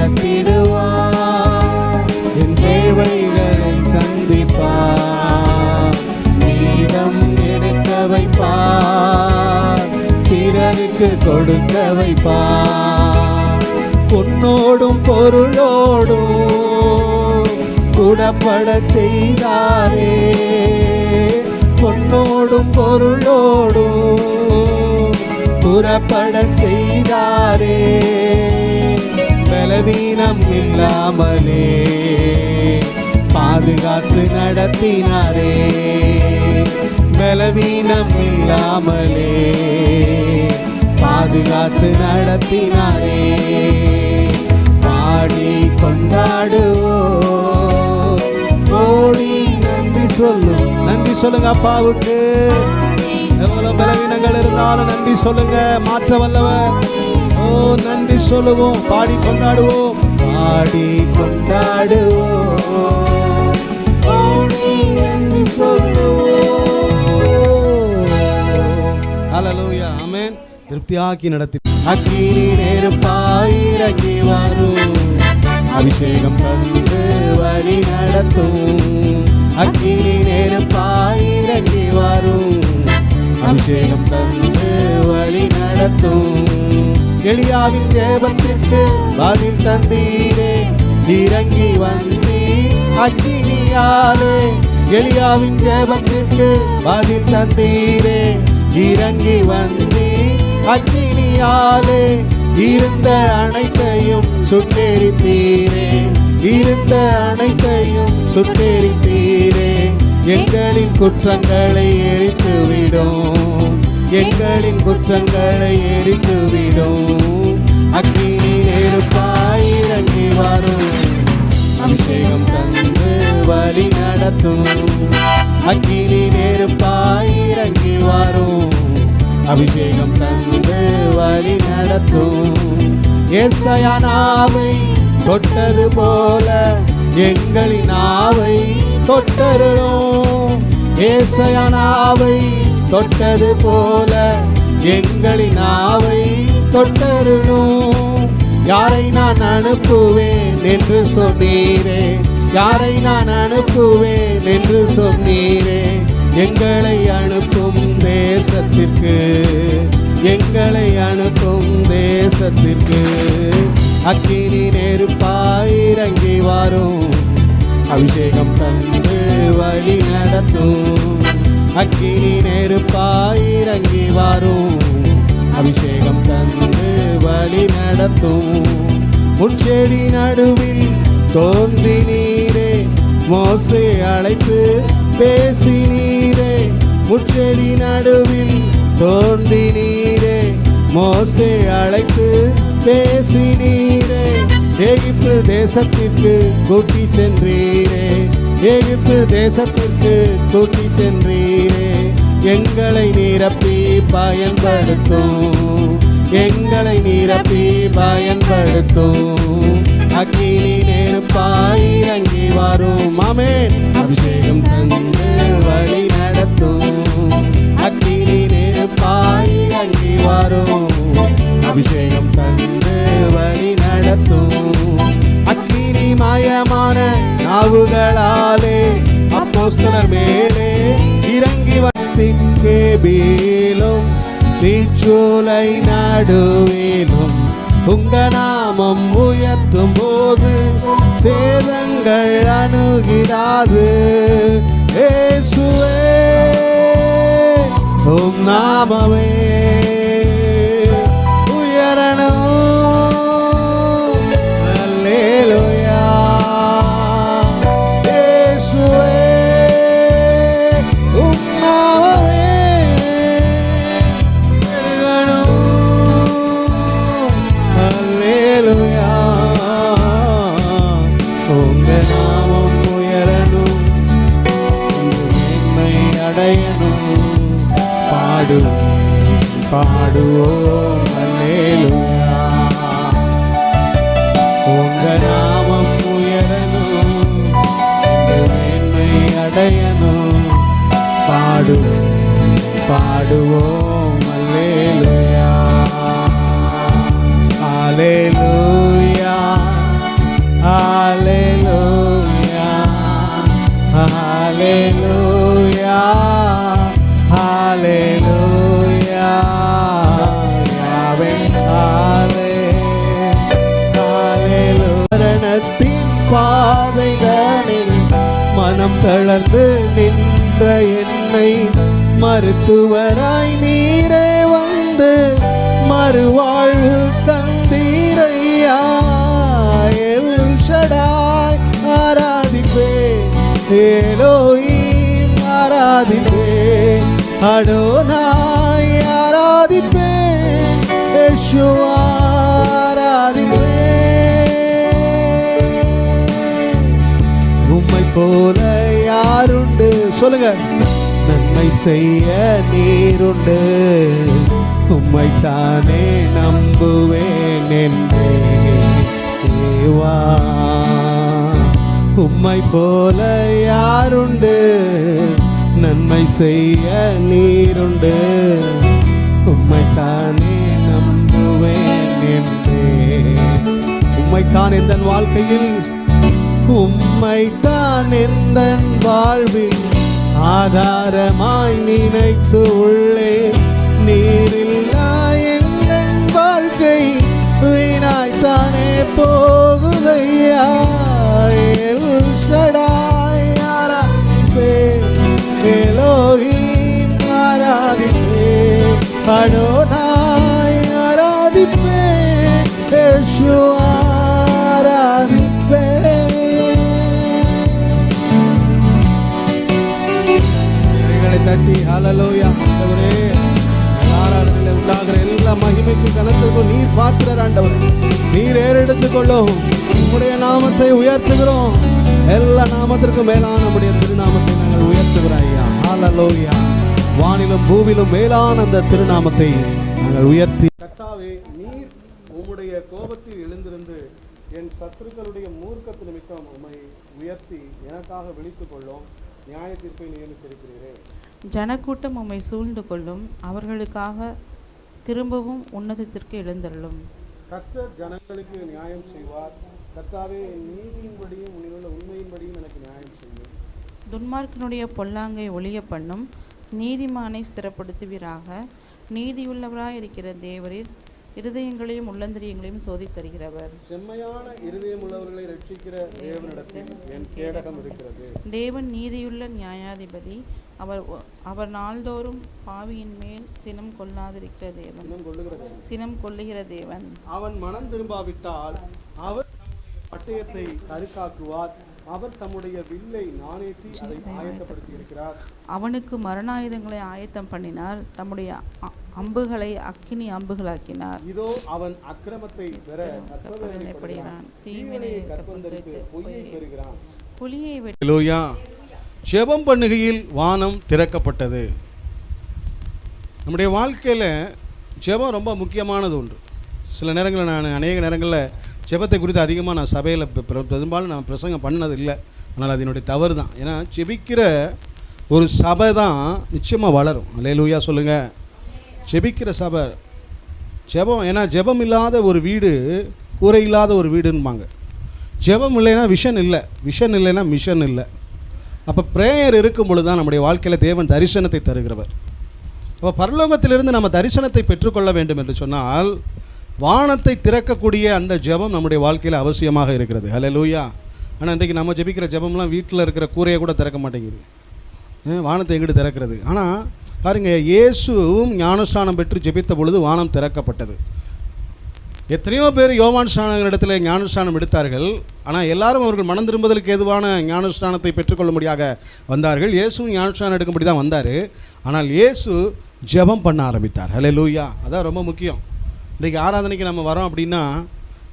நடத்திடுவார், என் தேவைகளை சந்திப்பார், மீதம் எடுக்க வைப்பார், பிறருக்கு கொடுக்க வைப்பார். பொன்னோடும் பொருளோடும் கூடப்பட செய்தாரே, பொன்னோடும் பொருளோடும் புறப்பட செய்தாரே, பலவீனம் இல்லாமலே பாதுகாத்து நடத்தினாரே, பலவீனம் இல்லாமலே பாதுகாத்து நடத்தினாரே. பாடி கொண்டாடுவோம், ஓடி நன்றி சொல்லும். நன்றி சொல்லுங்க அப்பாவுக்கு. எவ்வளவு பலவீனங்கள் இருந்தாலும் நன்றி சொல்லுங்க, மாற்ற வல்லவர். ஓ நன்றி சொல்லுவோம், பாடி கொண்டாடுவோம், பாடி கொண்டாடுவோம், ஓடி நன்றி சொல்லுவோம். ஹல்லேலூயா, ஆமென். திருப்தியாக்கி நடத்தி அக்கினி நெருப்பாய் இறங்கி வரும், அபிஷேகம் தந்து வழி நடத்தும். அக்கினி நெருப்பாய் இறங்கி வரும், அபிஷேகம் தந்து வழி நடத்தும். எலியாவின் ஜெபத்திற்கு பதில் தந்தீரே, இறங்கி வந்தீ அக்கினியாலே. எலியாவின் ஜெபத்திற்கு பதில் தந்தீரே, இறங்கி வந்தீ அக்கினியாலே. இருந்த அனைத்தையும் சுட்டெரித்தீரே, இருந்த அனைத்தையும் சுட்டெரித்தீரே. எங்களின் குற்றங்களை எரித்துவிடும், எங்களின் குற்றங்களை எரித்துவிடும். அக்கினி நெருப்பாய் இறங்கி வரும், அபிஷேகம் தந்து வழி நடத்தும். அக்கினி நெருப்பாய் இறங்கி வரும், அபிஷேகம் தந்து வழி நடத்தும். ஏசாயா நாவை தொட்டது போல எங்களின் நாவை தொட்டருளும். ஏசாயா நாவை தொட்டது போல எங்களின் நாவை தொட்டருளும். யாரை நான் அனுப்புவேன் என்று சொன்னீரே, யாரை நான் அனுப்புவேன் என்று சொன்னீரே. எங்களை அனுப்பும் தேசத்திற்கு, எங்களை அனுப்பும் தேசத்திற்கு. அக்கினி நெருப்பாய் இறங்கி வரும், அபிஷேகம் தந்து வழி நடத்தும். அக்கினி நெருப்பாய் இறங்கி வரும், அபிஷேகம் தந்து வழி நடத்தும். முட்செடி நடுவில் தோன்றினீரே, மோசே அழைத்து பேசினீரே. முட்செடி நடுவில் தோன்றினீரே, மோசே அழைத்து பேசினீரே. எகிப்து தேசத்திற்கு கூட்டி சென்றீரே, எகிப்து தேசத்திற்கு கூட்டி சென்றீரே. எங்களை நிரப்பி பயன்படுத்தும், எங்களை நிரப்பி பயன்படுத்தும். அக்கினி நெருப்பாய் இறங்கி வரும், ஆமென். அபிஷேகம் தந்து வழி நடத்தும். அக்கினி நெருப்பாய் இறங்கி வரும், அபிஷேகம் தந்து வழி நடத்தும். அக்கினி மயமான நாவுகளாலே அப்போஸ்தலர் மேலே இறங்கி வந்திக்கேபிலும் தீச்சூளை நடுவிலும் உங்க நாமம் உயர்த்தும் போது சேதங்கள் அணுகிடாது. இயேசுவே உம் நாமமே உயரணும். அல்லேலூயா. இயேசுவே உம் நாமமே உயரணும். அல்லேலூயா. உங்க நாமம் உயரணும், மேன்மை அடையணும். பாடுவோம் அல்லேலூயா. உங்க நாமம் உயரணும், மேன்மை அடையணும். பாடுவோம் அல்லேலூயா. அல்லேலூயா தளர்ந்து நின்ற என்னை மருத்துவராய் நீரே வந்து மறுவாழ்வு தந்தீரையா. எல் ஷடாய் ஆராதிப்பேன், எலோஹீம் ஆராதிப்பேன், அடோனாய் ஆராதிப்பேன், யெஷுவா ஆராதிப்பேன். உம்மை போல யாருண்டு சொல்லுங்க. நன்மை செய்ய நீருண்டு, உம்மை தானே நம்புவேன் என்றே தேவா. உம்மை போல யாருண்டு, நன்மை செய்ய நீருண்டு, உம்மை தானே நம்புவேன் என்றே. உம்மைத்தான் எந்த வாழ்க்கையில், உம்மைத்தான் எந்த வாழ்வில் ஆதாரமாய் நினைத்து உள்ளே. நீரில்லா எந்த வாழ்க்கை வீணாய்த்தானே போகுதையா. எல் ஷடாய் ஆராதிப்பேன், எலோஹீம் ஆராதிப்பேன், அடோனாய் ஆராதிப்பேன், யெஷுவா ஆராதிப்பேன். தட்டி ஹல்லேலூயா. ஆண்டவரே, ஆராதனையிலே உண்டாகிற எல்லா மகிமைக்கு கனத்திற்கும் நீர் பாத்திரர் ஆண்டவரே. நீர் ஏறெடுத்துக்கொள்ளும். உம்முடைய நாமத்தை உயர்த்துகிறோம். எல்லா நாமத்திற்கும் மேலான நம்முடைய திருநாமத்தை நாங்கள் உயர்த்துகிறோம் ஐயா. ஹல்லேலூயா. வானிலும் பூவிலும் மேலான அந்த திருநாமத்தை நாங்கள் உயர்த்தி. கர்த்தாவே, நீர் உம்முடைய கோபத்தில் எழுந்திருந்து என் சத்துருக்களுடைய மூர்க்கத்து நிமித்தம் உம்மை உயர்த்தி எனக்காக விழித்துக் கொள்ளும் நியாய தீர்ப்பை நியமித்திருக்கிறீரே. ஜனக்கூட்டம் உம்மை சூழ்ந்து கொள்ளும், அவர்களுக்காக திரும்பவும் உன்னதத்திற்கு எழுந்தருளும். கர்த்தர் ஜனங்களுக்கு நியாயம் செய்வார். கர்த்தாவே, நீதியின்படியும் உன்னிலுள்ள உண்மையின்படியும் எனக்கு நியாயம் செய்யும். துன்மார்க்கனுடைய பொல்லாங்கை ஒழிய பண்ணும், நீதிமானை ஸ்திரப்படுத்துவீராக. நீதியுள்ளவராய் இருக்கிற தேவரீர் இருதயங்களையும் உள்ளந்தரியங்களையும் சோதித்தருகிறவர். செம்மையான இருதயம் உள்ளவர்களை ரட்சிக்கிற தேவனிடத்தில் என் கேடகம் இருக்கிறது. தேவன் நீதியுள்ள நியாயாதிபதி. அவர் நாள்தோறும் பாவியின் மேல் சினம் கொள்ளாதிருக்கிற தேவன், சினம் கொள்ளுகிற தேவன். அவன் மனம் திரும்பாவிட்டால் அவர் பட்டயத்தை கருக்காக்குவார். அவர் தம்முடைய வில்லை நாணேற்றி அதை ஆயத்தப்படுத்தி இருக்கிறார். அவனுக்கு மரணாயுதங்களை ஆயத்தம் பண்ணினார், தம்முடைய அம்புகளை அக்கினி அம்புகளாக்கினார். இதோ அவன் அக்கிரமத்தை பெற கற்பவனைப்படுகிறான், தீவினையை கற்பந்தரித்து பொய்யை பெறுகிறான். புலியை வெட்டி. ஹல்லேலூயா. ஜெபம் பண்ணுகையில் வானம் திறக்கப்பட்டது. நம்முடைய வாழ்க்கையில் ஜெபம் ரொம்ப முக்கியமானது ஒன்று. சில நேரங்களில் நான் அநேக நேரங்களில் ஜெபத்தை குறித்து அதிகமாக நான் சபையில் பெரும்பாலும் நான் பிரசங்கம் பண்ணது இல்லை. ஆனால் அது என்னுடைய தவறு தான். ஏன்னா ஜெபிக்கிற ஒரு சபை தான் நிச்சயமாக வளரும். அல்லேலூயா சொல்லுங்கள். ஜெபிக்கிற சபை ஜெபம். ஏன்னா ஜெபம் இல்லாத ஒரு வீடு கூரை இல்லாத ஒரு வீடுன்பாங்க. ஜெபம் இல்லைன்னா விஷன் இல்லை, விஷன் இல்லைன்னா மிஷன் இல்லை. அப்போ ப்ரேயர் இருக்கும் பொழுது தான் நம்முடைய வாழ்க்கையில் தேவன் தரிசனத்தை தருகிறவர். அப்போ பரலோகத்திலிருந்து நம்ம தரிசனத்தை பெற்றுக்கொள்ள வேண்டும் என்று சொன்னால் வானத்தை திறக்கக்கூடிய அந்த ஜெபம் நம்முடைய வாழ்க்கையில் அவசியமாக இருக்கிறது. ஹல்லேலூயா. ஆனால் இன்றைக்கு நம்ம ஜெபிக்கிற ஜெபம்லாம் வீட்டில் இருக்கிற கூரையை கூட திறக்க மாட்டேங்குது. வானத்தை எங்கிட்டு திறக்கிறது? ஆனால் பாருங்கள், இயேசுவும் ஞானஸ்நானம் பெற்று ஜெபித்த பொழுது வானம் திறக்கப்பட்டது. எத்தனையோ பேர் யோவான் ஸ்நானங்களிடத்தில் ஞானஸ்நானம் எடுத்தார்கள். ஆனால் எல்லாரும் அவர்கள் மனம் திரும்புதலுக்கு ஏதுவான ஞானஸ்நானத்தை பெற்றுக்கொள்ளும்படியாக வந்தார்கள். இயேசுவும் ஞானஸ்நானம் எடுக்கும்படி தான் வந்தார். ஆனால் இயேசு ஜெபம் பண்ண ஆரம்பித்தார். ஹல்லேலூயா. அதான் ரொம்ப முக்கியம். இன்றைக்கி ஆராதனைக்கு நம்ம வரோம் அப்படின்னா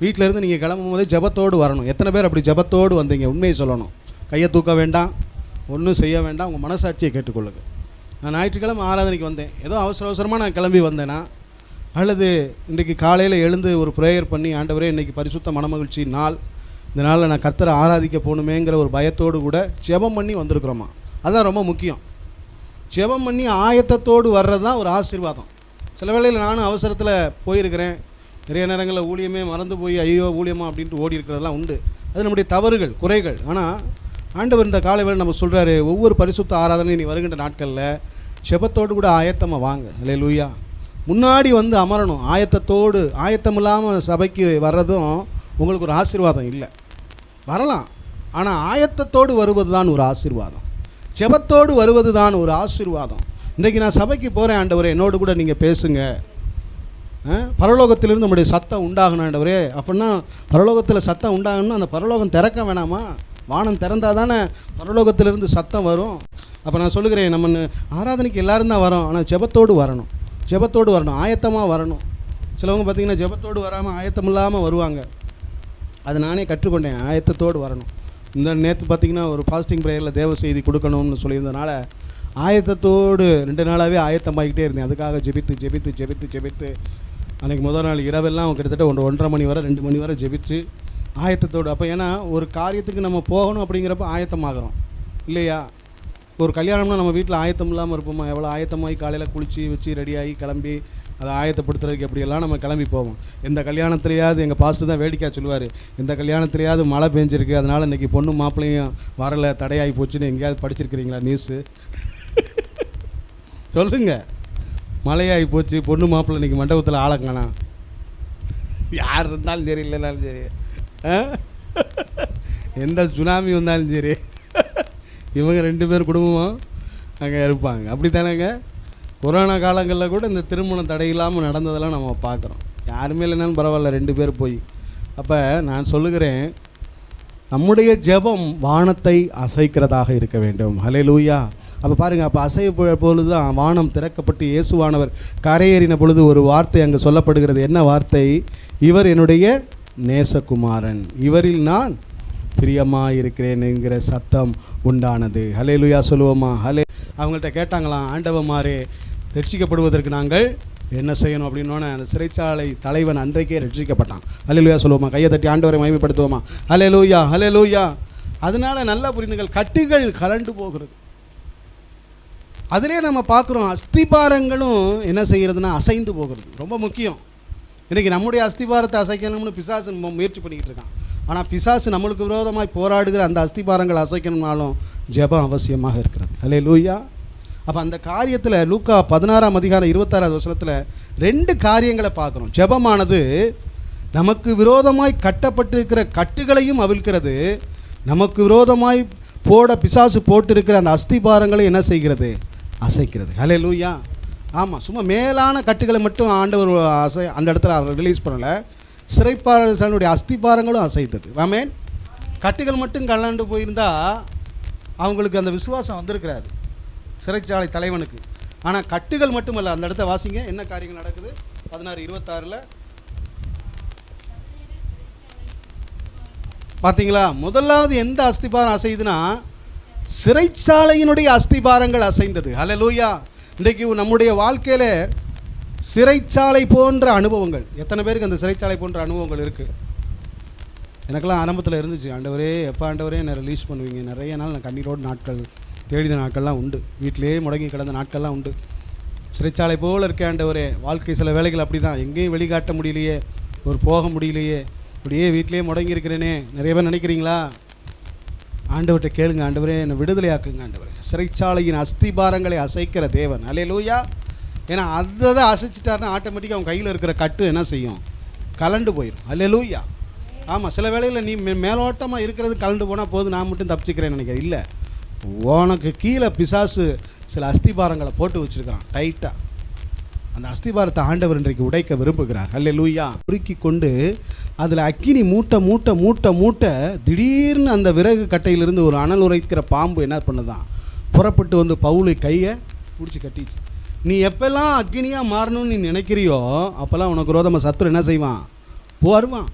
வீட்டிலேருந்து நீங்கள் கிளம்பும் போதே ஜெபத்தோடு வரணும். எத்தனை பேர் அப்படி ஜெபத்தோடு வந்தீங்க? உண்மையை சொல்லணும். கையை தூக்க வேண்டாம், ஒன்றும் செய்ய வேண்டாம். உங்கள் மனசாட்சியை கேட்டுக்கொள்ளுங்கள். நான் ஞாயிற்றுக்கிழமை ஆராதனைக்கு வந்தேன். ஏதோ அவசரமாக நான் கிளம்பி வந்தேன்னா, அல்லது இன்றைக்கி காலையில் எழுந்து ஒரு ப்ரேயர் பண்ணி, ஆண்டவரே இன்றைக்கி பரிசுத்த மனமகிழ்ச்சி நாள், இந்த நாளில் நான் கர்த்தரை ஆராதிக்க போகணுமேங்கிற ஒரு பயத்தோடு கூட ஜெபம் பண்ணி வந்திருக்கிறோமா? அதுதான் ரொம்ப முக்கியம். ஜெபம் பண்ணி ஆயத்தத்தோடு வர்றது தான் ஒரு ஆசீர்வாதம். சில வேளையில் நானும் அவசரத்தில் போயிருக்கிறேன். நிறைய நேரங்களில் ஊழியமே மறந்து போய் ஐயோ ஊழியமா அப்படின்ட்டு ஓடி இருக்கிறதெல்லாம் உண்டு. அது நம்முடைய தவறுகள், குறைகள். ஆனால் ஆண்டவர் இந்த காலை வேளை நம்ம சொல்கிறாரு, ஒவ்வொரு பரிசுத்த ஆராதனை நீ வருகின்ற நாட்களில் ஜெபத்தோடு கூட ஆயத்தமாக வாங்க. அல்லேலூயா. முன்னாடி வந்து அமரணும். ஆயத்தத்தோடு, ஆயத்தம் இல்லாமல் சபைக்கு வர்றதும் உங்களுக்கு ஒரு ஆசீர்வாதம் இல்லை. வரலாம், ஆனால் ஆயத்தத்தோடு வருவது தான் ஒரு ஆசீர்வாதம். ஜெபத்தோடு வருவது தான் ஒரு ஆசீர்வாதம். இன்றைக்கு நான் சபைக்கு போகிறேன் ஆண்டவரே, என்னோடு கூட நீங்கள் பேசுங்க. பரலோகத்திலிருந்து நம்முடைய சத்தம் உண்டாகணும் ஆண்டவரே. அப்படின்னா பரலோகத்தில் சத்தம் உண்டாகணும்னா அந்த பரலோகம் திறக்க வேணாமா? வானம் திறந்தால் தானே பரலோகத்திலிருந்து சத்தம் வரும். அப்போ நான் சொல்லுகிறேன், நம்ம ஆராதனைக்கு எல்லோரும் தான் வரோம், ஆனால் ஜெபத்தோடு வரணும். ஜெபத்தோடு வரணும், ஆயத்தமாக வரணும். சிலவங்க பார்த்திங்கன்னா ஜெபத்தோடு வராமல் ஆயத்தம் இல்லாமல் வருவாங்க. அது நானே கற்றுக்கொண்டேன், ஆயத்தத்தோடு வரணும். இந்த நேற்று பார்த்திங்கன்னா ஒரு ஃபாஸ்டிங் ப்ரேயரில் தேவ செய்தி கொடுக்கணும்னு சொல்லியிருந்தனால ஆயத்தத்தோடு 2 நாளாகவே ஆயத்தமாகிக்கிட்டே இருந்தேன். அதுக்காக ஜெபித்து அன்றைக்கி முதல் நாள் இரவெல்லாம் கிட்டத்தட்ட 1:30 மணி வரை 2 மணி வரை ஜெபித்து ஆயத்தத்தோடு. அப்போ ஏன்னா ஒரு காரியத்துக்கு நம்ம போகணும் அப்படிங்கிறப்ப ஆயத்தமாகறோம் இல்லையா? ஒரு கல்யாணம்னா நம்ம வீட்டில் ஆயத்தம் இல்லாமல் இருப்போமா? எவ்வளோ ஆயத்தமாகி காலையில் குளித்து வச்சு ரெடியாகி கிளம்பி அதை ஆயத்தப்படுத்துறதுக்கு எப்படியெல்லாம் நம்ம கிளம்பி போவோம். எந்த கல்யாணத்துலையாவது எங்கள் பாஸ்டர் தான் வேடிக்கையாக சொல்லுவார், எந்த கல்யாணத்துலையாவது மழை பெஞ்சிருக்கு, அதனால் இன்றைக்கி பொண்ணு மாப்பிள்ளையும் வரலை, தடையாகி போச்சுன்னு எங்கேயாவது படிச்சிருக்கிறீங்களா நியூஸு? சொல்லுங்கள். மழையாகி போச்சு, பொண்ணு மாப்பிள்ளை இன்றைக்கி மண்டபத்தில் ஆளக்கானா, யார் இருந்தாலும் சரி இல்லைனாலும் சரி, எந்த சுனாமி வந்தாலும் சரி இவங்க 2 பேர் குடும்பமும் அங்கே இருப்பாங்க. அப்படி தானேங்க? கொரோனா காலங்களில் கூட இந்த திருமணம் தடையில்லாமல் நடந்ததெல்லாம் நம்ம பார்க்குறோம். யாருமே இல்லைனாலும் பரவாயில்ல, 2 பேர் போய். அப்போ நான் சொல்லுகிறேன், நம்முடைய ஜெபம் வானத்தை அசைக்கிறதாக இருக்க வேண்டும். ஹல்லேலூயா. அப்போ பாருங்கள், அப்போ அசைய பொழுது தான் வானம் திறக்கப்பட்டு இயேசுவானவர் கரையேறின பொழுது ஒரு வார்த்தை அங்கே சொல்லப்படுகிறது. என்ன வார்த்தை? இவர் என்னுடைய நேசகுமாரன், இவரில் நான் பிரியமாக இருக்கிறேன் என்கிற சத்தம் உண்டானது. ஹல்லேலூயா சொல்லுவோமா? அவங்கள்ட்ட கேட்டாங்களாம், ஆண்டவமாரே ரட்சிக்கப்படுவதற்கு நாங்கள் என்ன செய்யணும் அப்படின்னோடனே அந்த சிறைச்சாலை தலைவன் அன்றைக்கே ரட்சிக்கப்பட்டான். ஹல்லேலூயா சொல்லுவோமா? கையை தட்டி ஆண்டவரை மகிமைப்படுத்துவோமா? ஹல்லேலூயா ஹல்லேலூயா. அதனால நல்லா புரிந்துங்கள், கட்டுகள் கலண்டு போகிறது. அதிலே நம்ம பார்க்குறோம், அஸ்திபாரங்களும் என்ன செய்கிறதுனா அசைந்து போகிறது. ரொம்ப முக்கியம். இன்றைக்கி நம்முடைய அஸ்திபாரத்தை அசைக்கணும்னு பிசாசு முயற்சி பண்ணிக்கிட்டு இருக்கான். ஆனால் பிசாசு நம்மளுக்கு விரோதமாய் போராடுகிற அந்த அஸ்திபாரங்கள் அசைக்கணும்னாலும் ஜெபம் அவசியமாக இருக்கிறது. ஹல்லேலூயா. அப்போ அந்த காரியத்தில் லூக்கா 16ஆம் அதிகாரம் 26வது வசனத்தில் 2 காரியங்களை பார்க்குறோம். ஜெபமானது நமக்கு விரோதமாய் கட்டப்பட்டிருக்கிற கட்டுகளையும் அவிழ்க்கிறது, நமக்கு விரோதமாய் பிசாசு போட்டிருக்கிற அந்த அஸ்திபாரங்களை என்ன செய்கிறது? அசைக்கிறது. ஹல்லேலூயா. ஆமாம், சும்மா மேலான கட்டுகளை மட்டும் ஆண்டவர் அந்த இடத்துல ரிலீஸ் பண்ணலை, சிறைப்பாரனுடைய அஸ்திபாரங்களும் அசைத்தது. ஆமென். கட்டுகள் மட்டும் கலண்டு போயிருந்தால் அவங்களுக்கு அந்த விசுவாசம் வந்திருக்கிறாது சிறைச்சாலை தலைவனுக்கு. ஆனால் கட்டுகள் மட்டுமல்ல, அந்த இடத்த வாசிங்க, என்ன காரியங்கள் நடக்குது? 16:26 பார்த்தீங்களா? முதலாவது எந்த அஸ்திபாரம் அசைதுன்னா சிறைச்சாலையினுடைய அஸ்திபாரங்கள் அசைந்தது. ஹல்லேலூயா. இன்றைக்கு நம்முடைய வாழ்க்கையில் சிறைச்சாலை போன்ற அனுபவங்கள், எத்தனை பேருக்கு அந்த சிறைச்சாலை போன்ற அனுபவங்கள் இருக்குது? எனக்கெல்லாம் ஆரம்பத்தில் இருந்துச்சு. ஆண்டவரே, எப்போ ஆண்டவரே என்னை ரிலீஸ் பண்ணுவீங்க? நிறைய நாள் நான் கண்ணீரோடு நாட்கள் தேடின நாட்கள்லாம் உண்டு. வீட்டிலே முடங்கி கிடந்த நாட்கள்லாம் உண்டு. சிறைச்சாலை போல் இருக்க ஆண்டவரே. வாழ்க்கை சில வேலைகள் அப்படி தான், எங்கேயும் வெளிக்காட்ட முடியலையே, ஒரு போக முடியலையே, இப்படியே வீட்டிலே முடங்கி இருக்கிறேனே. நிறைய பேர் நினைக்கிறீங்களா? ஆண்டவர்கிட்ட கேளுங்க, ஆண்டவரே என்னை விடுதலையாக்குங்க ஆண்டவரே. சிறைச்சாலையின் அஸ்திபாரங்களை அசைக்கிற தேவன். ஹல்லேலூயா. ஏன்னா அதை தான் அசைச்சிட்டாருன்னா ஆட்டோமேட்டிக்காக அவன் கையில் இருக்கிற கட்டு என்ன செய்யும்? கலண்டு போயிடும். ஹல்லேலூயா. ஆமாம், சில வேளையில் நீ மேலோட்டமாக இருக்கிறது கலண்டு போனால் போதும், நான் மட்டும் தப்பிச்சுக்கிறேன்னு நினைக்கிற இல்லை. உனக்கு கீழே பிசாசு சில அஸ்திபாரங்களை போட்டு வச்சுருக்கிறான் டைட்டாக. அந்த அஸ்திபாரத்தை ஆண்டவர் இன்றைக்கு உடைக்க விரும்புகிறார். ஹல்லேலூயா. உருக்கி கொண்டு அதில் அக்கினி மூட்டை மூட்டை மூட்டை மூட்டை திடீர்னு அந்த விறகு கட்டையிலிருந்து ஒரு அனல் உரைக்கிற பாம்பு என்ன பண்ணுதான்? புறப்பட்டு வந்து பவுலை கையை பிடிச்சி கட்டிச்சு. நீ எப்பெல்லாம் அக்னியாக மாறணும்னு நீ நினைக்கிறியோ அப்போல்லாம் உனக்கு விரோதமாக சத்துரு என்ன செய்வான்? வருவான்.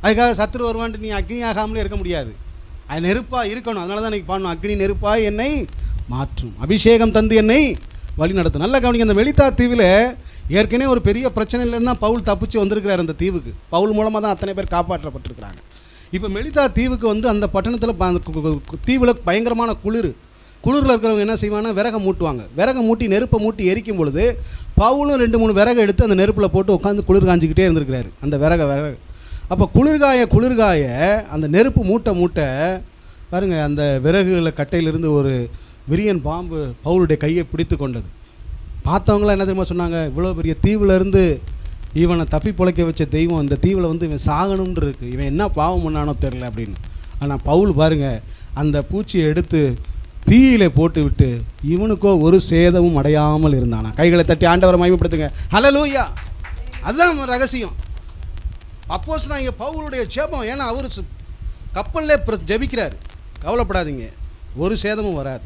அதுக்காக சத்துரு வருவான்ட்டு நீ அக்னி ஆகாமலே இருக்க முடியாது. அது நெருப்பாக இருக்கணும். அதனால தான் இன்றைக்கி பாடணும், அக்னி நெருப்பாக என்னை மாற்றும், அபிஷேகம் தந்து என்னை வழி நடத்தும். நல்லா கவனிங்க, அந்த மெலிதா தீவில் ஏற்கனவே ஒரு பெரிய பிரச்சனையிலேருந்து தான் பவுல் தப்பிச்சு வந்திருக்கிறார். அந்த தீவுக்கு பவுல் மூலமாக தான் அத்தனை பேர் காப்பாற்றப்பட்டிருக்கிறாங்க. இப்போ மெலிதா தீவுக்கு வந்து அந்த பட்டணத்தில் தீவில் பயங்கரமான குளிரில் இருக்கிறவங்க என்ன செய்வாங்கன்னா விறகை மூட்டுவாங்க. விறகை மூட்டி நெருப்பை மூட்டி எரிக்கும் பொழுது பவுலும் 2-3 விறகை எடுத்து அந்த நெருப்பில் போட்டு உட்காந்து குளிர் காஞ்சிக்கிட்டே இருந்திருக்கிறாரு. அந்த விறகு அப்போ குளிர்காய அந்த நெருப்பு மூட்டை பாருங்கள், அந்த விறகுகளில் கட்டையிலிருந்து ஒரு விரியன் பாம்பு பவுலுடைய கையை பிடித்து கொண்டது. பார்த்தவங்களாம் என்ன தெரியுமா சொன்னாங்க? இவ்வளோ பெரிய தீவிலேருந்து இவனை தப்பி பிழைக்க வச்ச தெய்வம் இந்த தீவில் வந்து இவன் சாகணும்னு இருக்குது, இவன் என்ன பாவம் பண்ணானோ தெரில அப்படின்னு. ஆனால் பவுல் பாருங்கள், அந்த பூச்சியை எடுத்து தீயிலே போட்டு விட்டு இவனுக்கோ ஒரு சேதமும் அடையாமல் இருந்தானா. கைகளை தட்டி ஆண்டவரை மகிமைப்படுத்துங்க. ஹல்லேலூயா. அதுதான் ரகசியம். அப்போஸ்தலனாகிய பவுலுடைய ஜெபம். ஏன்னா அவர் கப்பல்லே ஜெபிக்கிறார். கவலைப்படாதீங்க, ஒரு சேதமும் வராது.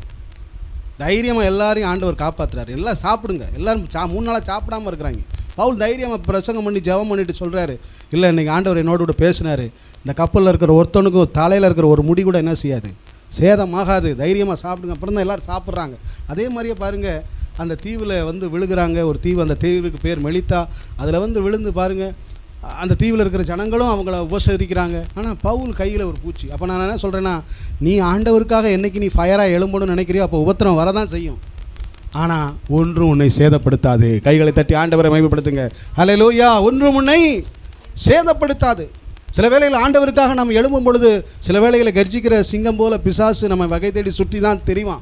தைரியமாக எல்லாரையும் ஆண்டவர் காப்பாற்றுறாரு. எல்லாம் சாப்பிடுங்க. எல்லோரும் 3 நாளாக சாப்பிடாமல் இருக்கிறாங்க. பவுல் தைரியமாக பிரசங்கம் பண்ணி ஜெபம் பண்ணிட்டு சொல்கிறாரு, இல்லை இன்றைக்கி ஆண்டவர் என்னோட கூட பேசினார். இந்த கப்பலில் இருக்கிற ஒருத்தனுக்கும் தலையில் இருக்கிற ஒரு முடி கூட என்ன செய்யாது, சேதமாகாது. தைரியமாக சாப்பிடுங்க. அப்புறம் தான் எல்லோரும் சாப்பிட்றாங்க. அதே மாதிரியே பாருங்கள், அந்த தீவில் விழுகிறாங்க. ஒரு தீவு, அந்த தீவுக்கு பேர் மெலித்தா. அதில் விழுந்து பாருங்கள், அந்த தீவில் இருக்கிற ஜனங்களும் அவங்கள உபசரிக்கிறாங்க. ஆனால் பவுல் கையில் ஒரு பூச்சி. அப்போ நான் என்ன சொல்கிறேன்னா, நீ ஆண்டவருக்காக என்றைக்கு நீ ஃபயராக எழும்பணும்னு நினைக்கிறியோ அப்போ உபத்திரம் வரதான் செய்யும். ஆனால் ஒன்றும் உன்னை சேதப்படுத்தாது. கைகளை தட்டி ஆண்டவரை மகிமைப்படுத்துங்க. ஹல்லேலூயா. ஒன்றும் உன்னை சேதப்படுத்தாது. சில வேளையில் ஆண்டவருக்காக நம்ம எழும்பும் பொழுது சில வேளையில் கர்ஜிக்கிற சிங்கம் போல பிசாசு நம்ம வகை தேடி சுற்றி தான் தெரியும்.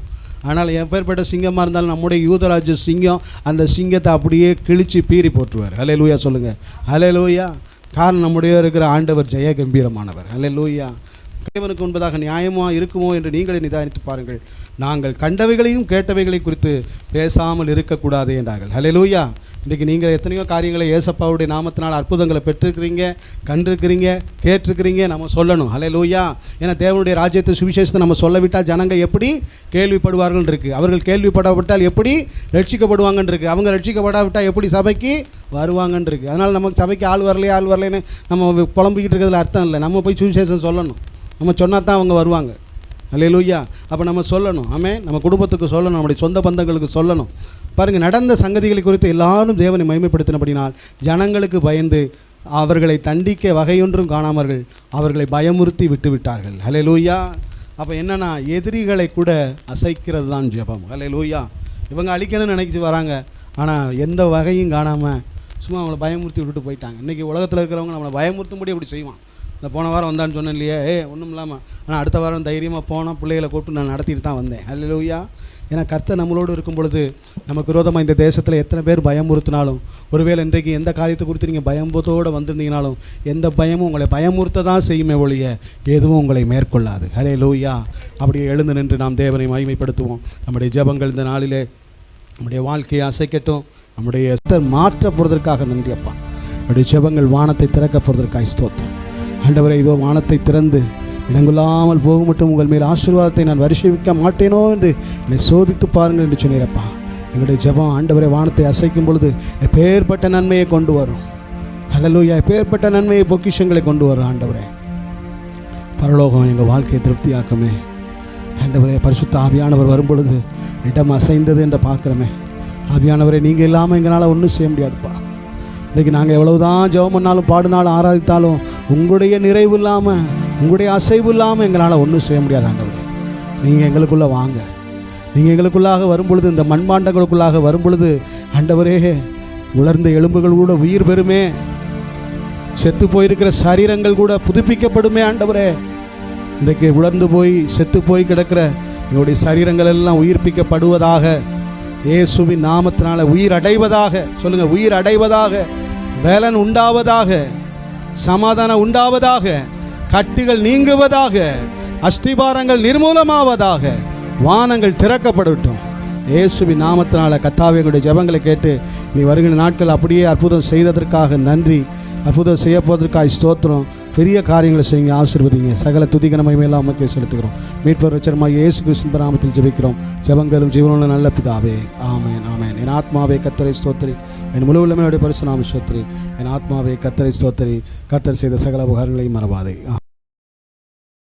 ஆனால் எப்பேற்பட்ட சிங்கமாக இருந்தாலும் நம்முடைய யூதராஜ சிங்கம் அந்த சிங்கத்தை அப்படியே கிழித்து பீறி போட்டுருவார். ஹல்லேலூயா சொல்லுங்கள். ஹல்லேலூயா. காரணம் நம்முடைய இருக்கிற ஆண்டவர் ஜெய கம்பீரமானவர். ஹல்லேலூயா. தேவனுக்கு முன்பதாக நியாயமாக இருக்குமோ என்று நீங்களே நிதானித்து பாருங்கள். நாங்கள் கண்டவைகளையும் கேட்டவைகளை குறித்து பேசாமல் இருக்கக்கூடாது என்றார்கள். ஹல்லேலூயா. இன்றைக்கி நீங்கள் எத்தனையோ காரியங்களை ஏசப்பாவுடைய நாமத்தினால் அற்புதங்களை பெற்றிருக்கிறீங்க, கண்டிருக்கிறீங்க, கேட்டிருக்கிறீங்க. நம்ம சொல்லணும். ஹல்லேலூயா. ஏன்னா தேவனுடைய ராஜ்யத்தை சுவிசேஷத்தை நம்ம சொல்லவிட்டால் ஜனங்க எப்படி கேள்விப்படுவார்கள் இருக்குது. அவர்கள் கேள்விப்படாவிட்டால் எப்படி ரட்சிக்கப்படுவாங்கன்னு இருக்குது. அவங்க ரட்சிக்கப்படாவிட்டால் எப்படி சபைக்கு வருவாங்கன்னு இருக்குது. அதனால் நமக்கு சபைக்கு ஆள் வரலைன்னு நம்ம புலம்பிக்கிட்டு இருக்கிறதுல அர்த்தம் இல்லை. நம்ம போய் சுவிசேஷம் சொல்லணும். நம்ம சொன்னால் தான் அவங்க வருவாங்க. ஹல்லேலூயா. அப்போ நம்ம சொல்லணும். ஆமென். நம்ம குடும்பத்துக்கு சொல்லணும், நம்முடைய சொந்த பந்தங்களுக்கு சொல்லணும். பாருங்கள், நடந்த சங்கதிகளை குறித்து எல்லாரும் தேவனை மகிமைப்படுத்தினபடினால் ஜனங்களுக்கு பயந்து அவர்களை தண்டிக்க வகையொன்றும் காணாமர்கள் அவர்களை பயமுறுத்தி விட்டு விட்டார்கள். ஹல்லேலூயா. அப்போ என்னென்னா, எதிரிகளை கூட அசைக்கிறது தான் ஜெபம். ஹல்லேலூயா. இவங்க அழிக்கணும்னு நினைச்சி வராங்க, ஆனால் எந்த வகையும் காணாமல் சும்மா அவங்கள பயமுறுத்தி விட்டுட்டு போயிட்டாங்க. இன்றைக்கி உலகத்தில் இருக்கிறவங்க நம்மளை பயமுறுத்தும்படி அப்படி செய்வான். இந்த போன வாரம் வந்தான்னு சொன்னேன் இல்லையா, ஒன்றும் இல்லாமல். ஆனால் அடுத்த வாரம் தைரியமாக போனால் பிள்ளைகளை கூப்பிட்டு நான் நடத்திட்டு தான் வந்தேன். ஹல்லேலூயா. ஏன்னா கர்த்தர் நம்மளோடு இருக்கும் பொழுது நமக்கு விரோதமாக இந்த தேசத்தில் எத்தனை பேர் பயமுறுத்தினாலும், ஒருவேளை இன்றைக்கு எந்த காரியத்தை குறித்து நீங்கள் பயம்போத்தோடு வந்திருந்தீங்கனாலும் எந்த பயமும் உங்களை பயமுறுத்த தான் செய்யுமே ஒழிய எதுவும் உங்களை மேற்கொள்ளாது. ஹல்லேலூயா. அப்படியே எழுந்து நின்று நாம் தேவனை மகிமைப்படுத்துவோம். நம்முடைய ஜெபங்கள் இந்த நாளிலே நம்முடைய வாழ்க்கையை அசைக்கட்டும். நம்முடைய மாற்ற போகிறதற்காக நன்றி அப்பா. நம்முடைய ஜெபங்கள் வானத்தை திறக்க போகிறதற்காக ஸ்தோத்திரம். ஆண்டவரே, இதோ வானத்தை திறந்து இடங்கொள்ளாமல் போக மட்டும் உங்கள் மேல் ஆசீர்வாதத்தை நான் வருஷிக்க மாட்டேனோ என்று என்னை சோதித்து பாருங்கள் என்று சொன்னீரப்பா. எங்களுடைய ஜெபம் ஆண்டவரே வானத்தை அசைக்கும் பொழுது எப்பேற்பட்ட நன்மையை கொண்டு வரும். ஹல்லேலூயா. எப்பேற்பட்ட நன்மையை, பொக்கிஷங்களை கொண்டு வரும். ஆண்டவரே, பரலோகம் எங்கள் வாழ்க்கையை திருப்தியாக்குமே. ஆண்டவரே, பரிசுத்த ஆவியானவர் வரும் பொழுது இடம் அசைந்தது என்று பார்க்குறோமே. ஆவியானவரே, நீங்கள் இல்லாமல் எங்களால் ஒன்றும் செய்ய முடியாதுப்பா. இன்றைக்கி நாங்கள் எவ்வளவுதான் ஜெபம் பண்ணாலும் பாடினாலும் ஆராதித்தாலும் உங்களுடைய நிறைவு இல்லாமல், உங்களுடைய அசைவு இல்லாமல் எங்களால் ஒன்றும் செய்ய முடியாது. ஆண்டவரே, நீங்கள் எங்களுக்குள்ளே வாங்க. நீங்கள் எங்களுக்குள்ளாக வரும்பொழுது, இந்த மண்பாண்டங்களுக்குள்ளாக வரும்பொழுது ஆண்டவரே, உலர்ந்த எலும்புகள் கூட உயிர் பெறுமே. செத்து போயிருக்கிற சரீரங்கள் கூட புதுப்பிக்கப்படுமே. ஆண்டவரே, இன்றைக்கு உலர்ந்து போய் செத்து போய் கிடக்கிற எங்களுடைய சரீரங்கள் எல்லாம் உயிர்ப்பிக்கப்படுவதாக. இயேசுவின் நாமத்தினால உயிர் அடைவதாக. சொல்லுங்கள், உயிர் அடைவதாக. பலன் உண்டாவதாக. சமாதானம் உண்டாவதாக. கட்டுகள் நீங்குவதாக. அஸ்திபாரங்கள் நிர்மூலமாவதாக. வானங்கள் திறக்கப்படட்டும். இயேசுவின் நாமத்தினால கர்த்தாவே, எங்களுடைய ஜெபங்களை கேட்டு நீ வருகிற நாட்கள் அப்படியே அற்புதம் செய்ததற்காக நன்றி. அற்புதம் செய்ய போவதற்காக ஸ்தோத்திரம். பெரிய காரியங்களை செய்யுங்க, ஆசீர்வதிங்க. சகல துதிகன மகிமையெல்லாம் உமக்கே செலுத்துகிறோம். மீட்பர் ரட்சகருமாகிய இயேசு கிறிஸ்துவின் நாமத்தில் ஜெபிக்கிறோம். ஜெபங்களும் ஜீவனுள்ள நல்ல பிதாவே, ஆமென், ஆமென். என் ஆத்மாவே கர்த்தரை ஸ்தோத்திரி, என் முழு உள்ளமையுடைய பரிசுத்த நாமத்தை ஸ்தோத்திரி. என் ஆத்மாவே கர்த்தரை ஸ்தோத்திரி, கர்த்தர் செய்த சகல உபகாரங்களையும் மறவாதே.